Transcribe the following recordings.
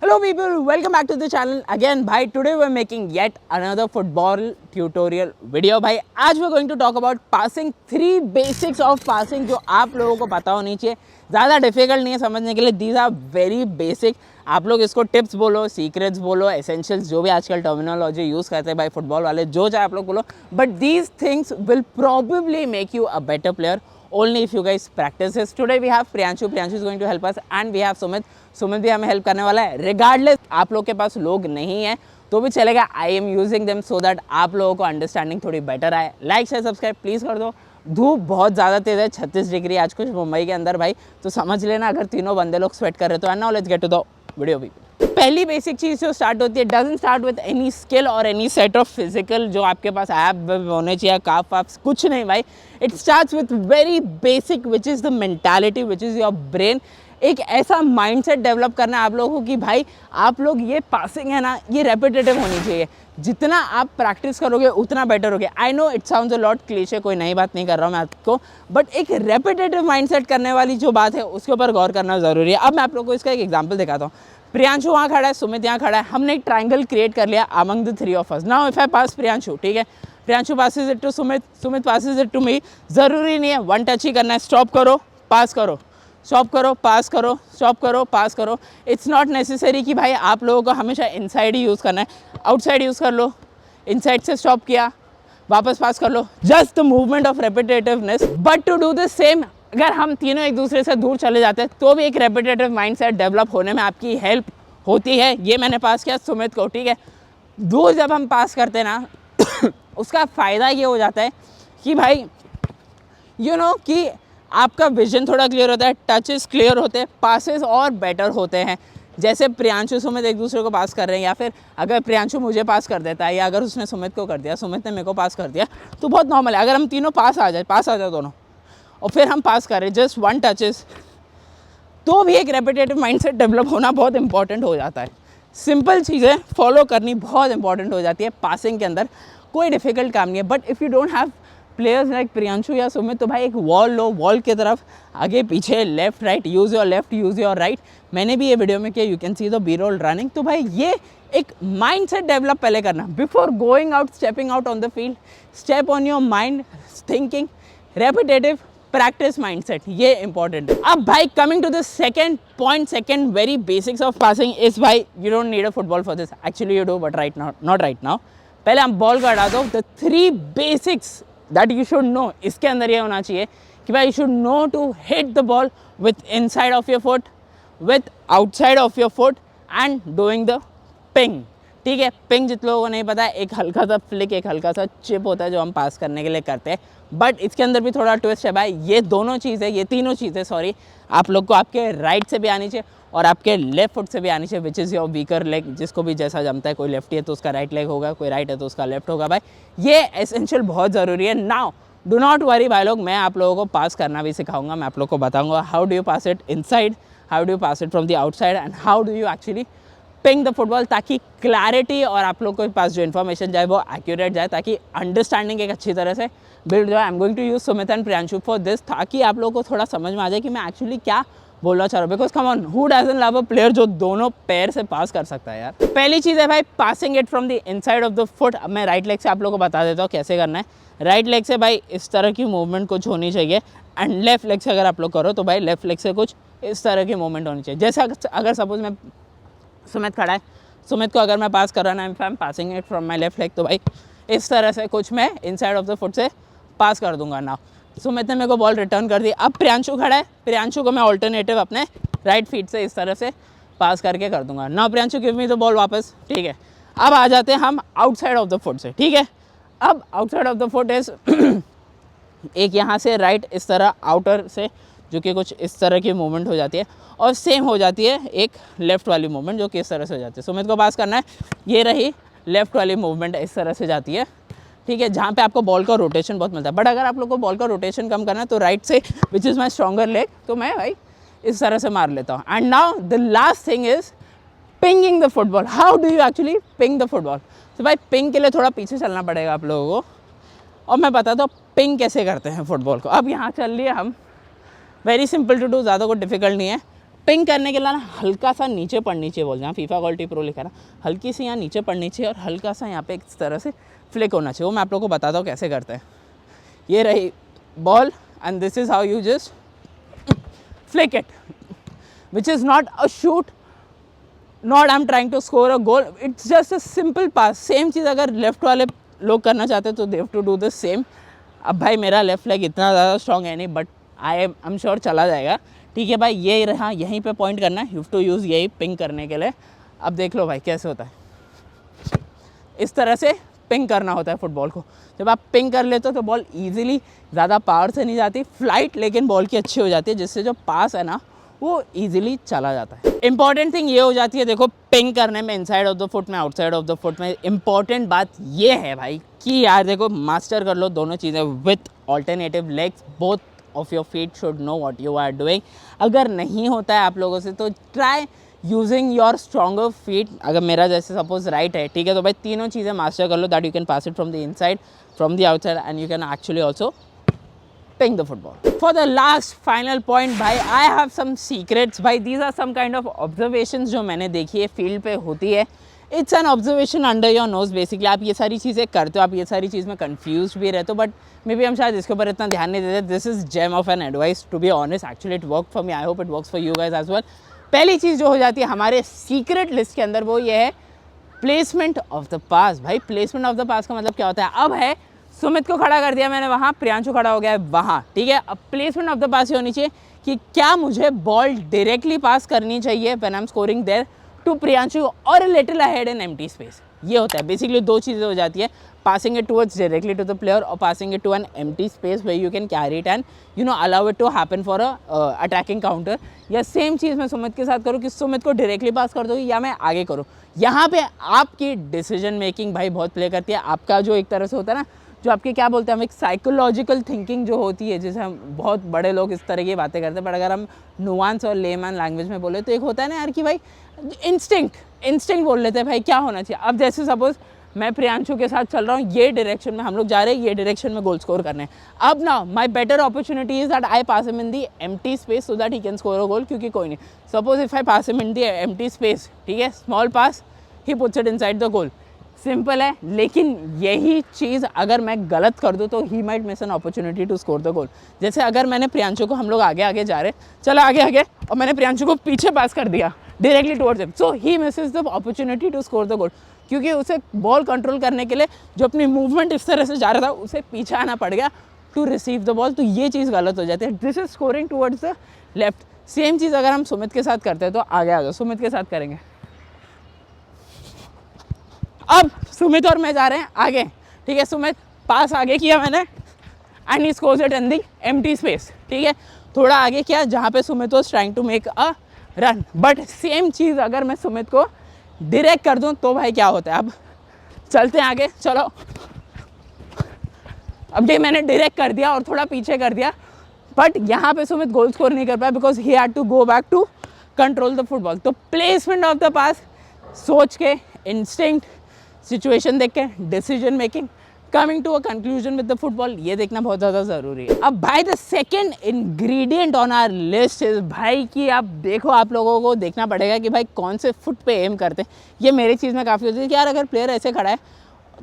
Hello people, welcome back to the channel again. Bhai, today we're making yet another football tutorial video. भाई आज we're going to talk about passing, 3 basics of passing जो आप लोगों को पता होनी चाहिए. ज़्यादा डिफिकल्ट नहीं है समझने के लिए. These are very basic. आप लोग इसको टिप्स बोलो, सीक्रेट्स बोलो, एसेंशियल्स, जो भी आजकल टर्मिनोलॉजी यूज़ करते हैं भाई फुटबॉल वाले, जो चाहे आप लोग बोलो. But these things will probably make you a better player only if you guys practice this. Today we have Priyanshu is going to help us and we have Sumit भी हमें हेल्प करने वाला है. Regardless आप लोग के पास लोग नहीं है तो भी चलेगा. I am using them so that आप लोगों को अंडरस्टैंडिंग थोड़ी बेटर आए. लाइक शेयर सब्सक्राइब प्लीज़ कर दो. धूप बहुत ज़्यादा तेज़ है, 36 डिग्री आज कुछ मुंबई के अंदर भाई, तो समझ लेना अगर तीनों बंदे लोग स्वेट कर रहे तो. And now let's get to the video. भी पहली बेसिक चीज़ जो स्टार्ट होती है, doesn't start with any skill और एनी सेट ऑफ फिजिकल जो आपके पास ऐप होने चाहिए, काफ वाप्स कुछ नहीं भाई. It starts with very basic which is the mentality, which is your brain. एक ऐसा माइंडसेट डेवलप करना है आप लोगों को कि भाई आप लोग ये पासिंग है ना, ये रेपिटेटिव होनी चाहिए. जितना आप प्रैक्टिस करोगे उतना बेटर होगे. I know it sounds a lot cliché, कोई नई बात नहीं कर रहा हूँ मैं आपको, बट एक रेपिटेटिव माइंडसेट करने वाली जो बात है उसके ऊपर गौर करना ज़रूरी है. अब मैं आप लोगों को इसका एक एग्जाम्पल दिखाता हूँ. प्रियांशु वहाँ खड़ा है, सुमित यहाँ खड़ा है. हमने एक ट्राइंगल क्रिएट कर लिया among the three of us. Now if I pass Priyanshu, ठीक है, Priyanshu passes it to Sumit, Sumit passes it to me. ज़रूरी नहीं है वन टच ही करना है. स्टॉप करो, पास करो, स्टॉप करो, पास करो, स्टॉप करो, पास करो. इट्स नॉट नेसेसरी कि भाई आप लोगों को हमेशा इनसाइड ही यूज़ करना है. आउटसाइड यूज़ कर लो. इनसाइड से स्टॉप किया, वापस पास कर लो. Just the movement of repetitiveness. But to do the same, अगर हम तीनों एक दूसरे से दूर चले जाते हैं तो भी एक रेपिटेटिव माइंडसेट डेवलप होने में आपकी हेल्प होती है. ये मैंने पास किया सुमित को, ठीक है. दूर जब हम पास करते हैं ना उसका फ़ायदा ये हो जाता है कि भाई यू नो कि आपका विजन थोड़ा क्लियर होता है, टचेस क्लियर होते हैं, पासेस और बेटर होते हैं. जैसे प्रियांशु सुमित एक दूसरे को पास कर रहे हैं, या फिर अगर प्रियांशु मुझे पास कर देता है या अगर उसने सुमित को कर दिया, सुमित ने मेरे को पास कर दिया, तो बहुत नॉर्मल है. अगर हम तीनों पास आ जाए दोनों और फिर हम पास करें जस्ट वन टचेस, तो भी एक रेपिटेटिव माइंडसेट डेवलप होना बहुत इंपॉर्टेंट हो जाता है. सिंपल चीज़ें फॉलो करनी बहुत इंपॉर्टेंट हो जाती है पासिंग के अंदर. कोई डिफ़िकल्ट काम नहीं है. But if you don't have players like Priyanshu या सुमित, तो भाई एक वॉल लो, वॉल की तरफ आगे पीछे, left right, use your left, use your right. मैंने भी ये वीडियो में किया, you can see the B roll running. तो भाई ये एक माइंडसेट डेवलप पहले करना. Before going out, stepping out on the field, step on your mind thinking, repetitive practice mindset, ये इंपॉर्टेंट है. अब भाई coming to the second point, second very basics of passing is भाई you don't need a football for this. Actually you do, but right now not right now. पहले हम ball को हटा दो. The 3 basics that you should know, इसके अंदर ये होना चाहिए कि भाई you should know to hit the ball with inside of your foot, with outside of your foot and doing the ping. ठीक है, पिंग जितने लोगों को नहीं पता है, एक हल्का सा फ्लिक, एक हल्का सा चिप होता है जो हम पास करने के लिए करते हैं. बट इसके अंदर भी थोड़ा ट्विस्ट है भाई. ये दोनों चीज़ें, ये तीनों चीज़ें सॉरी, आप लोग को आपके राइट से भी आनी चाहिए और आपके लेफ्ट फुट से भी आनी चाहिए, which is your weaker leg. जिसको भी जैसा जमता है, कोई लेफ्टी है तो उसका राइट लेग होगा, कोई राइट है तो उसका लेफ्ट होगा. भाई ये एसेंशियल बहुत ज़रूरी है. नाउ डू नॉट वरी भाई लोग, मैं आप लोगों को पास करना भी सिखाऊंगा. मैं आप लोग को बताऊँगा how do you pass it inside, how do you pass it from the outside and how do you actually ping the football, ताकि क्लैरिटी और आप लोग के पास जो इन्फॉर्मेशन जाए वो एक्यूरेट जाए, ताकि अंडरस्टैंडिंग एक अच्छी तरह से बिल्ड जाए. I am going to use Sumit and Priyanshu for this, ताकि आप लोगों को थोड़ा समझ में आ जाए कि मैं एक्चुअली क्या बोलना चाह रहा हूँ. Because come on, who doesn't love a player जो दोनों पैर से पास कर सकता है यार. पहली चीज़ है भाई passing it from the inside of the foot. अब मैं राइट लेग से आप लोगों को बता देता हूँ कैसे करना है. राइट लेग से भाई इस तरह की मूवमेंट कुछ होनी चाहिए, एंड लेफ्ट लेग से अगर आप लोग करो तो भाई लेफ्ट लेग से कुछ इस तरह की मूवमेंट होनी चाहिए. जैसे अगर सपोज मैं, सुमित खड़ा है, सुमित को अगर मैं पास कर रहा ना, if I am passing it from my left leg, तो भाई इस तरह से कुछ मैं इनसाइड ऑफ द फुट से पास कर दूंगा. ना सुमित ने मेरे को बॉल रिटर्न कर दी. अब प्रियांशु खड़ा है, प्रियांशु को मैं ऑल्टरनेटिव अपने राइट फीट से इस तरह से पास करके कर दूंगा. ना Priyanshu give me the ball वापस. ठीक है, अब आ जाते हैं हम आउटसाइड ऑफ द फुट से. ठीक है, अब outside of the foot is एक यहाँ से राइट इस तरह आउटर से, जो कि कुछ इस तरह की मूवमेंट हो जाती है, और सेम हो जाती है एक लेफ़्ट वाली मूवमेंट जो कि इस तरह से हो जाती है. सुमित को पास करना है, ये रही लेफ़्ट वाली मूवमेंट इस तरह से जाती है. ठीक है, जहाँ पे आपको बॉल का रोटेशन बहुत मिलता है. बट अगर आप लोग को बॉल का रोटेशन कम करना है तो राइट से, which is my stronger leg, तो मैं भाई इस तरह से मार लेता हूँ. And now the last thing is pinging the football. How do you actually ping the football? तो भाई पिंग के लिए थोड़ा पीछे चलना पड़ेगा आप लोगों को, और मैं बताता हूँ पिंग कैसे करते हैं फुटबॉल को. अब यहाँ चल लिए हम, वेरी सिंपल टू डू, ज़्यादा कुछ डिफिकल्ट नहीं है. पिंग करने के लिए ना हल्का सा नीचे पड़नी चाहिए बॉल, जहाँ फीफा क्वालिटी प्रो लिखा है ना, हल्की सी यहाँ नीचे पड़नी चाहिए और हल्का सा यहाँ पे इस तरह से फ्लिक होना चाहिए। वो मैं आप लोगों को बताता हूँ कैसे करते हैं। ये रही ball and this is how you just flick it, which is not a shoot, not I am trying to score a goal, it's just a simple pass. Same चीज़ अगर लेफ्ट वाले लोग करना चाहते हैं तो they have to do the same. अब भाई मेरा लेफ्ट लेग इतना ज़्यादा स्ट्रॉन्ग है नहीं, बट आई एम श्योर चला जाएगा। ठीक है भाई, ये रहा, यहीं पे पॉइंट करना है, यू हैव टू यूज़ यही पिंग करने के लिए। अब देख लो भाई कैसे होता है, इस तरह से पिंग करना होता है फुटबॉल को। जब आप पिंग कर लेते हो तो बॉल ईजिली ज़्यादा पावर से नहीं जाती फ्लाइट, लेकिन बॉल की अच्छी हो जाती है, जिससे जो पास है ना वो ईजिली चला जाता है। इंपॉर्टेंट थिंग ये हो जाती है, देखो पिंग करने में इनसाइड ऑफ द फुट में, आउटसाइड ऑफ द फुट में। इंपॉर्टेंट बात ये है भाई कि यार देखो मास्टर कर लो दोनों चीज़ें with alternative legs, both of your feet should know what you are doing. अगर नहीं होता है आप लोगों से तो try using your stronger feet. अगर मेरा जैसे सपोज राइट है, ठीक है, तो भाई तीनों चीज़ें मास्टर कर लो, that you can pass it from the inside, from the outside, and you can actually also ping the football. For the last final point भाई, I have some secrets भाई, these are some kind of observations जो मैंने देखी है field पे होती है। It's an observation under your nose basically। आप ये सारी चीज़ें करते हो, आप ये सारी चीज़ में confused भी रहते हो, बट मे बी हम शायद इसके ऊपर इतना ध्यान नहीं देते। This is gem of an advice to be honest, actually it worked for me, I hope it works for you guys as well। पहली चीज़ जो हो जाती है हमारे सीक्रेट लिस्ट के अंदर वो ये है प्लेसमेंट ऑफ द पास। भाई प्लेसमेंट ऑफ द पास का मतलब क्या होता है, अब है सुमित को खड़ा कर दिया मैंने वहाँ, प्रियांशु खड़ा हो गया है वहाँ, ठीक है। अब प्लेसमेंट ऑफ द पास ये होनी चाहिए कि क्या मुझे बॉल डायरेक्टली पास करनी चाहिए when I am scoring there to Priyanshu और little ahead in empty space. ये होता है बेसिकली, दो चीज़ें हो जाती है, passing it towards directly to the player और passing it to an empty space where you can carry it and you know allow it to happen for a attacking counter. या सेम चीज़ मैं सुमित के साथ करूँ कि सुमित को डायरेक्टली पास कर दूँ या मैं आगे करूँ। यहाँ पे आपकी डिसीजन मेकिंग भाई बहुत प्ले करती है। आपका जो एक तरह से होता है ना, जो आपके क्या बोलते हैं हम, एक साइकोलॉजिकल थिंकिंग जो होती है, जैसे हम बहुत बड़े लोग इस तरह की बातें करते हैं, बट अगर हम नुआंस और लेमैन लैंग्वेज में बोले तो एक होता है ना यार कि भाई इंस्टिंक्ट बोल लेते हैं भाई क्या होना चाहिए। अब जैसे सपोज मैं प्रियांशु के साथ चल रहा हूँ, ये डायरेक्शन में हम लोग जा रहे हैं, ये डायरेक्शन में गोल स्कोर करने हैं। अब ना my better opportunity is that I pass him in the empty space so that he can score a goal, क्योंकि कोई नहीं, suppose if I pass him in the empty space, ठीक है, small pass, he puts it inside the goal, simple है। लेकिन यही चीज़ अगर मैं गलत कर दूँ तो he might miss an opportunity to score the goal. जैसे अगर मैंने प्रियांशु को, हम लोग आगे आगे जा रहे, चलो आगे आगे, और मैंने प्रियांशु को पीछे पास कर दिया directly towards him, so he misses the opportunity to score the goal, क्योंकि उसे बॉल कंट्रोल करने के लिए जो अपनी मूवमेंट इस तरह से जा रहा था उसे पीछे आना पड़ गया टू रिसीव द बॉल, तो ये चीज़ गलत हो जाती है। This is scoring towards the left. Same चीज़ अगर हम सुमित के साथ करते हैं तो आगे आगे सुमित के साथ करेंगे। अब सुमित और मैं जा रहे हैं आगे, ठीक है, सुमित पास आगे किया मैंने and he scores it in the empty space, ठीक है, थोड़ा आगे किया जहाँ पे Sumit was trying to make a run. But same चीज़ अगर मैं सुमित को डायरेक्ट कर दूँ तो भाई क्या होता है। अब चलते हैं आगे, चलो। अब ये मैंने डायरेक्ट कर दिया और थोड़ा पीछे कर दिया, बट यहाँ पे सुमित गोल स्कोर नहीं कर पाया because he had to go back to control the football. तो प्लेसमेंट ऑफ द पास सोच के, इंस्टिंक्ट, सिचुएशन देख के, decision making, coming to a conclusion with the football, ये देखना बहुत ज़्यादा ज़रूरी है। अब भाई the second ingredient on our list is भाई कि आप देखो, आप लोगों को देखना पड़ेगा कि भाई कौन से फुट पे एम करते हैं। ये मेरी चीज़ में काफ़ी होती है कि यार अगर प्लेयर ऐसे खड़ा है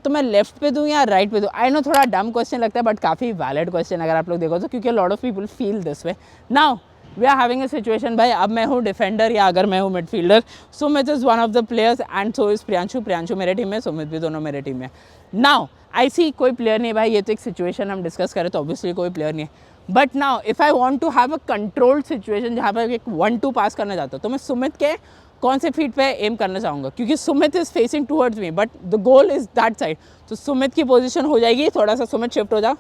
तो मैं लेफ्ट पे दूँ या राइट पे दूँ। आई नो थोड़ा डम क्वेश्चन लगता है बट काफ़ी वैलिड क्वेश्चन अगर आप लोग देखो तो, क्योंकि lot of people feel this way. Now we are having a situation भाई, अब मैं हूँ डिफेंडर या अगर मैं हूँ midfielder, Sumit is one of the players and so is Priyanshu मेरे टीम में, सुमित भी दोनों मेरे टीम में। नाउ आई सी कोई प्लेयर नहीं भाई, ये तो एक सिचुएशन हम डिस्कस करें तो ऑब्वियसली कोई प्लेयर नहीं है। But now if I want to have a controlled situation जहाँ पर एक 1-2 पास करना चाहता हूँ तो मैं सुमित के कौन से फीट पे एम करना चाहूँगा, क्योंकि Sumit is facing towards me but the goal is that side. तो सुमित की पोजीशन हो जाएगी, थोड़ा सा सुमित शिफ्ट हो जाओ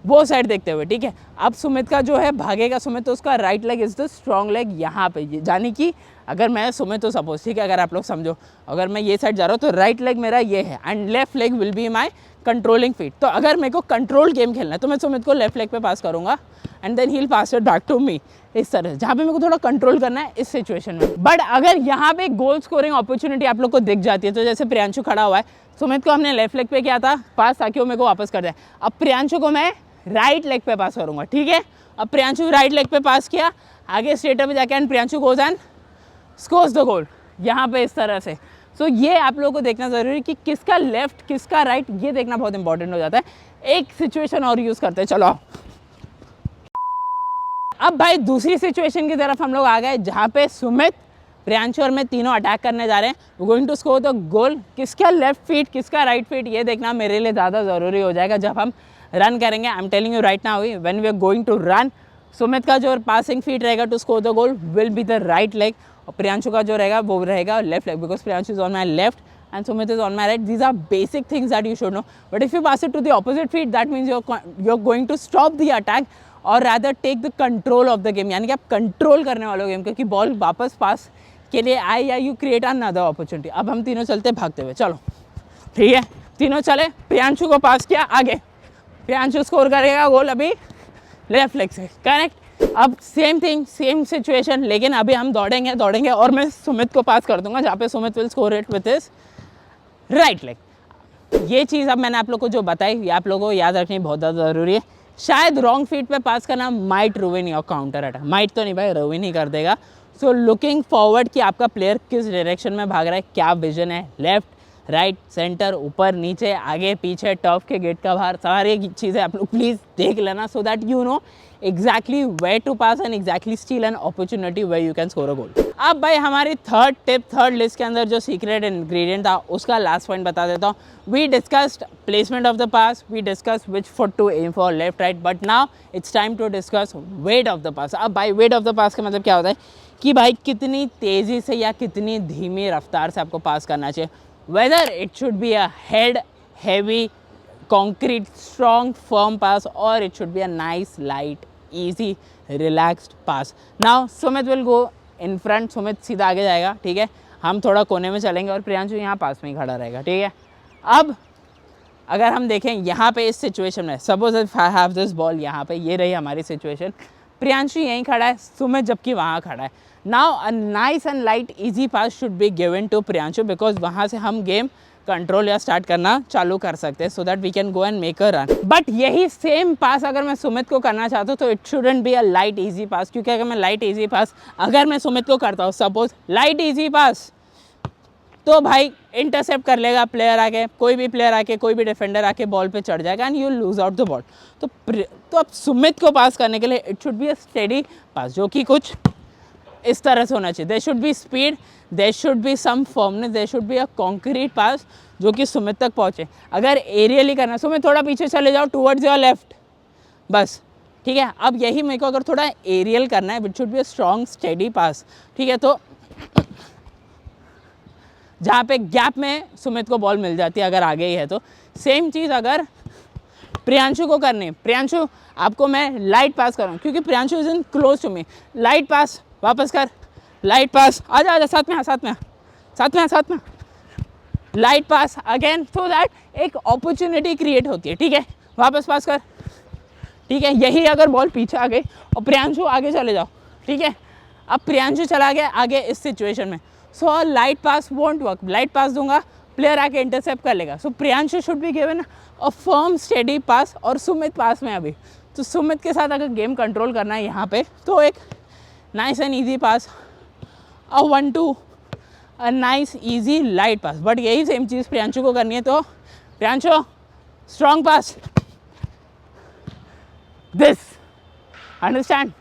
वो साइड देखते हुए, ठीक है। अब सुमित का जो है भागेगा सुमित, तो उसका right leg is the strong leg यहाँ पे, यानी कि अगर मैं सुमित तो सपोज, ठीक है, अगर आप लोग समझो, अगर मैं ये साइड जा रहा हूँ तो राइट लेग मेरा ये है and left leg will be my controlling feet. तो अगर मेरे को कंट्रोल गेम खेलना है तो मैं सुमित को लेफ्ट लेग पे पास करूँगा and then he will pass it back to me, इस तरह जहाँ पे मेरे को थोड़ा कंट्रोल करना है इस सिचुएशन में। बट अगर यहाँ पे गोल स्कोरिंग अपॉर्चुनिटी आप लोग को दिख जाती है, तो जैसे प्रियांशु खड़ा हुआ है, सुमित को हमने लेफ्ट लेग पे किया था पास ताकि वो मेरे को वापस कर दे। अब प्रियांशु को मैं राइट लेग पे पास करूँगा, ठीक है। अब प्रियांशु राइट लेग पे पास किया आगे स्ट्रेट पे जाके and Priyanshu goes and scores the goal यहाँ पे इस तरह से। सो ये आप लोगों को देखना ज़रूरी है कि किसका लेफ्ट किसका राइट, ये देखना बहुत इंपॉर्टेंट हो जाता है। एक सिचुएशन और यूज़ करते हैं, चलो अब भाई दूसरी सिचुएशन की तरफ हम लोग आ गए जहाँ पे सुमित, प्रियांशु और मैं तीनों अटैक करने जा रहे हैं। Going to score the goal. किसका लेफ्ट फीट किसका राइट फीट ये देखना मेरे लिए ज़्यादा ज़रूरी हो जाएगा जब हम रन करेंगे। I am telling you right now, when we are going to run, Sumit का जो पासिंग फीट रहेगा to score the goal will be the right leg, और प्रियांशु का जो रहेगा वो रहेगा left leg, because Priyanshu is on my left and Sumit is on my right. These are basic things that you should know. But if you pass it to the opposite feet, that means you're going to stop the attack or rather take the control of the game. यानी कि आप control करने वाले हो game, क्योंकि ball वापस पास के लिए आए या यू क्रिएट अनदर अपॉर्चुनिटी। अब हम तीनों चलते भागते हुए, चलो ठीक है, तीनों चले, प्रियांशु को पास किया आगे, प्रियांशु स्कोर करेगा गोल अभी लेफ्ट लेग से, करेक्ट। अब सेम थिंग सेम सिचुएशन, लेकिन अभी हम दौड़ेंगे और मैं सुमित को पास कर दूंगा जहाँ पे Sumit will score it with his right leg. ये चीज़ अब मैंने आप लोग को जो बताई ये आप लोगों को याद रखनी बहुत ज़्यादा ज़रूरी है। शायद रॉन्ग फीट पे पास करना might ruin your counter attack, might तो नहीं भाई, रुइन ही कर देगा। सो लुकिंग फॉरवर्ड कि आपका प्लेयर किस डायरेक्शन में भाग रहा है, क्या विजन है, लेफ्ट राइट सेंटर ऊपर नीचे आगे पीछे टर्फ के गेट का बाहर, सारी चीज़ें आप लोग प्लीज़ देख लेना, so that you know exactly where to pass and exactly steal an opportunity where you can score a goal. अब भाई हमारी थर्ड टिप, थर्ड लिस्ट के अंदर जो सीक्रेट इंग्रेडिएंट था उसका लास्ट पॉइंट बता देता हूँ। We discussed placement of the pass, we discuss which foot to aim for left right, but now it's time to discuss weight of the pass. अब भाई वेट ऑफ द पास का मतलब क्या होता है कि भाई कितनी तेज़ी से या कितनी धीमी रफ्तार से आपको पास करना चाहिए, whether it should be a head heavy concrete strong firm pass or it should be a nice light easy relaxed pass. Now Sumit will go in front, Sumit सीधा आगे जाएगा, ठीक है, हम थोड़ा कोने में चलेंगे और प्रियांशु यहाँ पास में ही खड़ा रहेगा, ठीक है। अब अगर हम देखें यहाँ पे इस सिचुएशन में, suppose if I have this ball, यहाँ पे ये रही हमारी सिचुएशन, प्रियांशु यहीं खड़ा है, सुमित जबकि वहाँ खड़ा है। Now a nice and light easy pass should be given to Priyanshu, because वहाँ से हम गेम कंट्रोल या स्टार्ट करना चालू कर सकते हैं, so that we can go and make a run. But यही सेम पास अगर मैं सुमित को करना चाहता हूँ तो it shouldn't be a light easy pass, क्योंकि अगर मैं लाइट इजी पास अगर मैं सुमित को करता हूँ, सपोज लाइट इजी पास, तो भाई इंटरसेप्ट कर लेगा प्लेयर आके, कोई भी प्लेयर आके, कोई भी डिफेंडर आके बॉल पे चढ़ जाएगा and you lose out the ball. तो अब सुमित को पास करने के लिए it should be a steady pass, जो कि कुछ इस तरह से होना चाहिए। There should be speed, there should be some firmness, there should be a concrete pass जो कि सुमित तक पहुँचे। अगर एरियली करना, सुमित थोड़ा पीछे चले जाओ टूवर्ड्स योर लेफ्ट, बस ठीक है। अब यही मेरे को अगर थोड़ा एरियल करना है, it should be a strong steady pass, ठीक है। तो जहाँ पे गैप में सुमित को बॉल मिल जाती है अगर आगे ही है तो, सेम चीज़ अगर प्रियांशु को करनी है, प्रियांशु आपको मैं लाइट पास कर रहा हूँ क्योंकि Priyanshu is in close to me, light pass वापस कर, लाइट पास, आजा आजा साथ में light pass again, so that एक अपॉर्चुनिटी क्रिएट होती है, ठीक है। वापस पास कर, ठीक है। यही अगर बॉल पीछे आ गई और प्रियांशु आगे चले जाओ, ठीक है। अब प्रियांशु चला गया आगे इस सिचुएशन में, so light pass won't work, light pass दूंगा प्लेयर आके इंटरसेप्ट कर लेगा। So Priyanshu should be given a firm steady pass, और सुमित पास में अभी, तो सुमित के साथ अगर गेम कंट्रोल करना है यहाँ पे तो एक nice and easy pass, a 1-2 a nice easy light pass. But यही सेम चीज़ प्रियांशु को करनी है, तो Priyanshu strong pass, this, understand,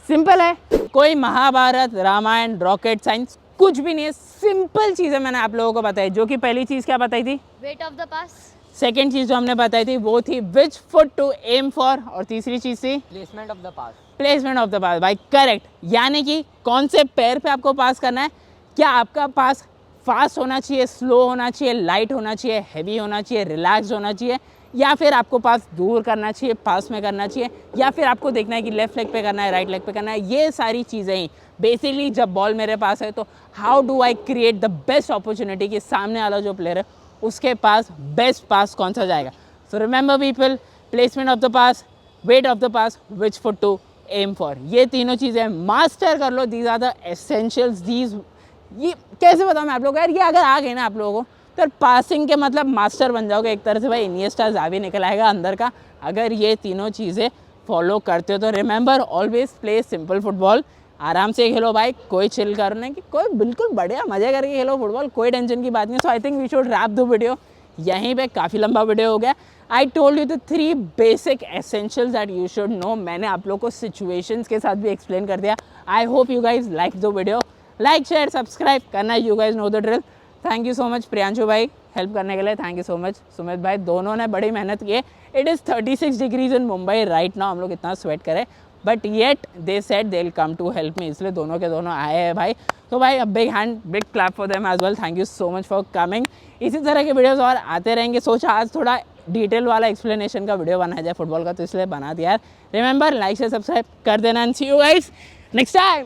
simple है, कोई महाभारत रामायण रॉकेट साइंस कुछ भी नहीं है, सिंपल चीज़ें मैंने आप लोगों को बताई। जो कि पहली चीज़ क्या बताई थी, weight of the pass, second चीज़ जो हमने बताई थी वो थी which foot to aim for, और तीसरी चीज़ थी placement of the pass, placement of the pass. भाई करेक्ट, यानी कि कौन से पैर पे आपको पास करना है, क्या आपका पास फास्ट होना चाहिए, स्लो होना चाहिए, लाइट होना चाहिए, हैवी होना चाहिए, रिलैक्स होना चाहिए, या फिर आपको पास दूर करना चाहिए, पास में करना चाहिए, या फिर आपको देखना है कि लेफ्ट लेग पे करना है, राइट लेग पे करना है। ये सारी चीज़ें ही बेसिकली जब बॉल मेरे पास है तो how do I create the best opportunity कि सामने वाला जो प्लेयर है उसके पास बेस्ट पास कौन सा जाएगा। So remember people, placement of the pass, weight of the pass, which foot to aim for, ये तीनों चीज़ें मास्टर कर लो। These are the essentials, these, ये कैसे बताऊँ मैं आप लोगों को यार, ये अगर आ गए ना आप लोगों को तो पासिंग के मतलब मास्टर बन जाओगे एक तरह से। भाई इनिएस्टा ज़ावी निकल आएगा अंदर का, अगर ये तीनों चीज़ें फॉलो करते हो तो remember always play simple football. आराम से खेलो भाई, कोई चिल करने की, कोई बिल्कुल बढ़िया मजे करके खेलो फुटबॉल, कोई टेंशन की बात नहीं। So I think we should wrap the video यहीं पे, काफ़ी लंबा वीडियो हो गया। I told you the 3 basic essentials that you should know. मैंने आप लोग को सिचुएशंस के साथ भी एक्सप्लेन कर दिया। I hope you guys like the video. Like share subscribe करना, you guys know the drill. Thank you so much Priyanshu भाई हेल्प करने के लिए, thank you so much Sumit भाई, दोनों ने बड़ी मेहनत की है। It is 36 degrees in Mumbai right now, हम लोग इतना स्वेट करें, but yet they said they will come to help me, इसलिए दोनों के दोनों आए हैं भाई। तो भाई big hand, big clap for them as well, thank you so much for coming. इसी तरह के वीडियोस और आते रहेंगे। सोचा आज थोड़ा डिटेल वाला एक्सप्लेनेशन का वीडियो बनाया जाए फुटबॉल का, तो इसलिए बना दिया यार। रिमेंबर लाइक से सब्सक्राइब कर देना and see you guys next time.